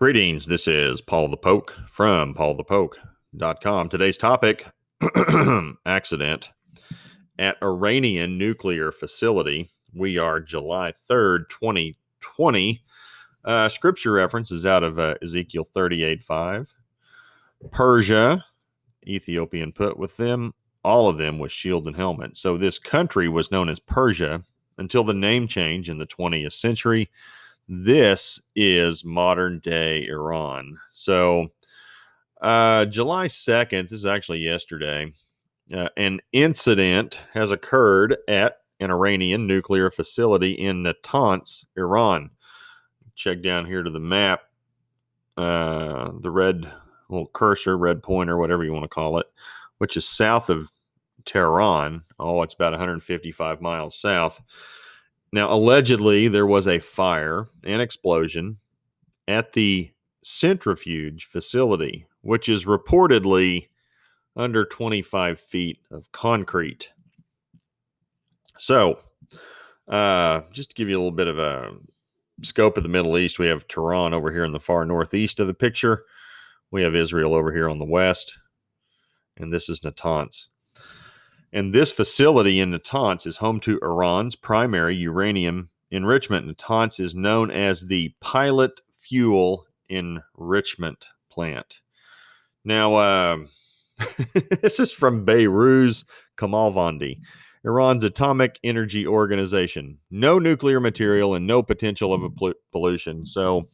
Greetings. This is Paul the Poke from PaulthePoke.com. Today's topic, accident at Iranian nuclear facility. We are July 3rd, 2020. Scripture reference is out of Ezekiel 38:5. Persia, Ethiopian put with them, all of them with shield and helmet. So this country was known as Persia until the name change in the 20th century. This is modern day Iran. So July 2nd, this is actually yesterday, an incident has occurred at an Iranian nuclear facility in Natanz, Iran. Check down here to the map, the red little cursor, red pointer, whatever you want to call it, which is south of Tehran. Oh, it's about 155 miles south. Now, allegedly, there was a fire and explosion at the centrifuge facility, which is reportedly under 25 feet of concrete. So, just to give you a little bit of a scope of the Middle East, we have Tehran over here in the far northeast of the picture. We have Israel over here on the west, and this is Natanz. And this facility in Natanz is home to Iran's primary uranium enrichment. Natanz is known as the Pilot Fuel Enrichment Plant. Now, this is from Beiruz Kamalvandi, Iran's atomic energy organization. No nuclear material and no potential of pollution. So,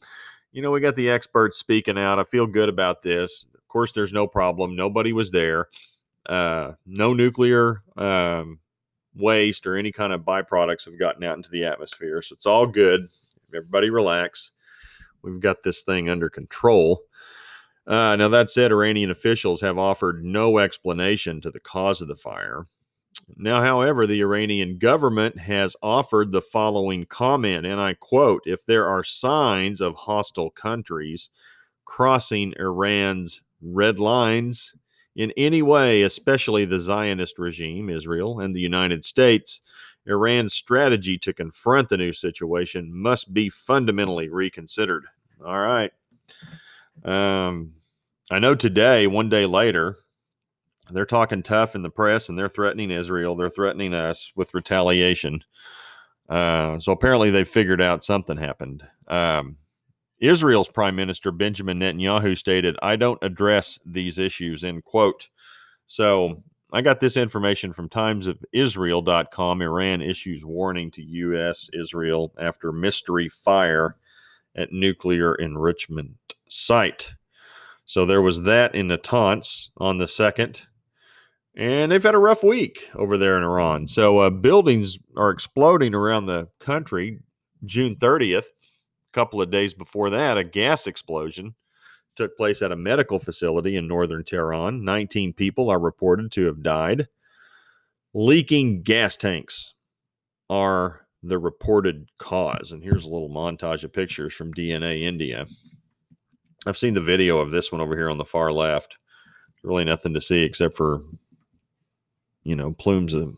we got the experts speaking out. I feel good about this. Of course, there's no problem. Nobody was there. No nuclear waste or any kind of byproducts have gotten out into the atmosphere. So it's all good. Everybody relax. We've got this thing under control. Now, that said, Iranian officials have offered no explanation to the cause of the fire. Now, however, the Iranian government has offered the following comment, and I quote, "If there are signs of hostile countries crossing Iran's red lines in any way, especially the Zionist regime, Israel, and the United States, Iran's strategy to confront the new situation must be fundamentally reconsidered." All right. I know today, one day later, they're talking tough in the press and they're threatening Israel. They're threatening us with retaliation. So apparently they figured out something happened. Israel's Prime Minister Benjamin Netanyahu stated, "I don't address these issues," end quote. So I got this information from timesofisrael.com. Iran issues warning to U.S. Israel after mystery fire at nuclear enrichment site. So there was that in Natanz on the 2nd. And they've had a rough week over there in Iran. So buildings are exploding around the country. June 30th, a couple of days before that, a gas explosion took place at a medical facility in northern Tehran. 19 people are reported to have died. Leaking gas tanks are the reported cause. And here's a little montage of pictures from DNA India. I've seen the video of this one over here on the far left. Really nothing to see except for, plumes of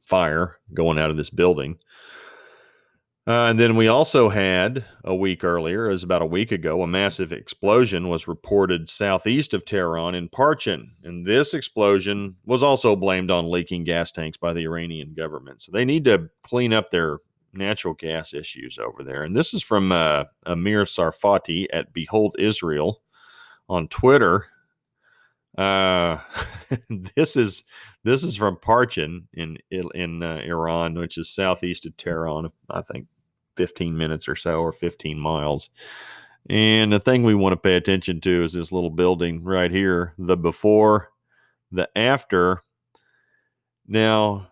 fire going out of this building. And then we also had a week earlier, it was about a week ago, a massive explosion was reported southeast of Tehran in Parchin. And this explosion was also blamed on leaking gas tanks by the Iranian government. So they need to clean up their natural gas issues over there. And this is from Amir Sarfati at Behold Israel on Twitter. This is from Parchin in Iran, which is southeast of Tehran, I think 15 minutes or so, or 15 miles. And the thing we want to pay attention to is this little building right here, the before, the after. Now,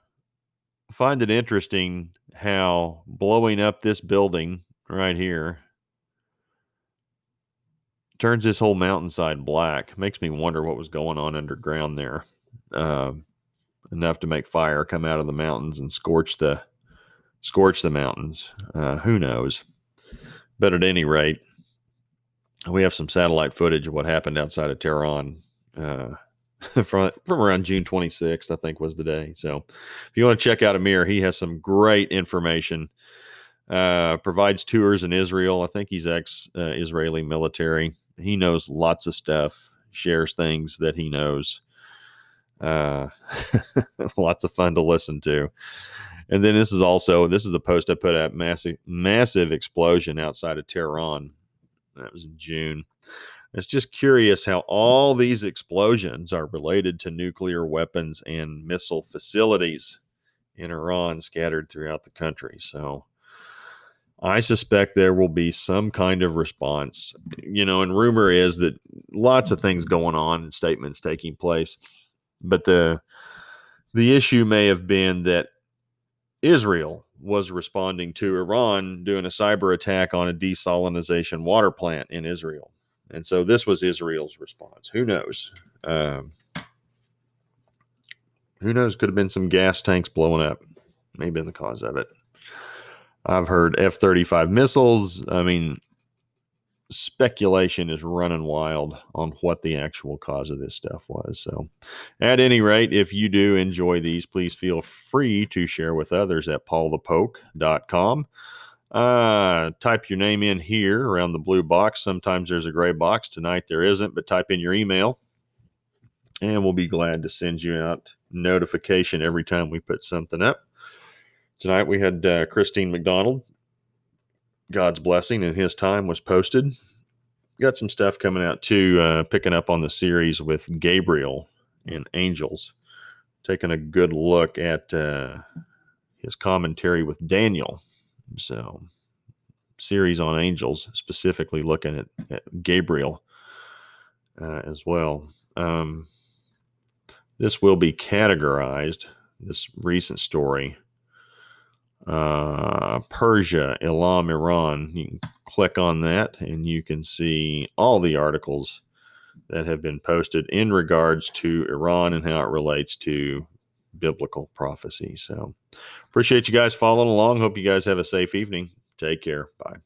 I find it interesting how blowing up this building right here turns this whole mountainside black. Makes me wonder what was going on underground there. Enough to make fire come out of the mountains and scorch the mountains. Who knows? But at any rate, we have some satellite footage of what happened outside of Tehran from around June 26th, I think was the day. So if you want to check out Amir, he has some great information provides tours in Israel. I think he's ex-Israeli military. He knows lots of stuff, shares things that he knows. Lots of fun to listen to. And then this is the post I put out, massive explosion outside of Tehran. That was in June. It's just curious how all these explosions are related to nuclear weapons and missile facilities in Iran scattered throughout the country. So I suspect there will be some kind of response, and rumor is that lots of things going on and statements taking place. But the issue may have been that Israel was responding to Iran doing a cyber attack on a desalination water plant in Israel. And so this was Israel's response. Who knows? Who knows? Could have been some gas tanks blowing up. May have been the cause of it. I've heard F-35 missiles. I mean, speculation is running wild on what the actual cause of this stuff was. So at any rate, if you do enjoy these, please feel free to share with others at PaulthePoke.com. Type your name in here around the blue box. Sometimes there's a gray box. Tonight there isn't, but type in your email and we'll be glad to send you out notification every time we put something up. Tonight we had Christine McDonald. God's blessing in his time was posted. Got some stuff coming out too, picking up on the series with Gabriel and angels, taking a good look at his commentary with Daniel. So series on angels, specifically looking at Gabriel as well. This will be categorized, this recent story, Persia, Elam, Iran. You can click on that and you can see all the articles that have been posted in regards to Iran and how it relates to biblical prophecy. So appreciate you guys following along. Hope you guys have a safe evening. Take care. Bye.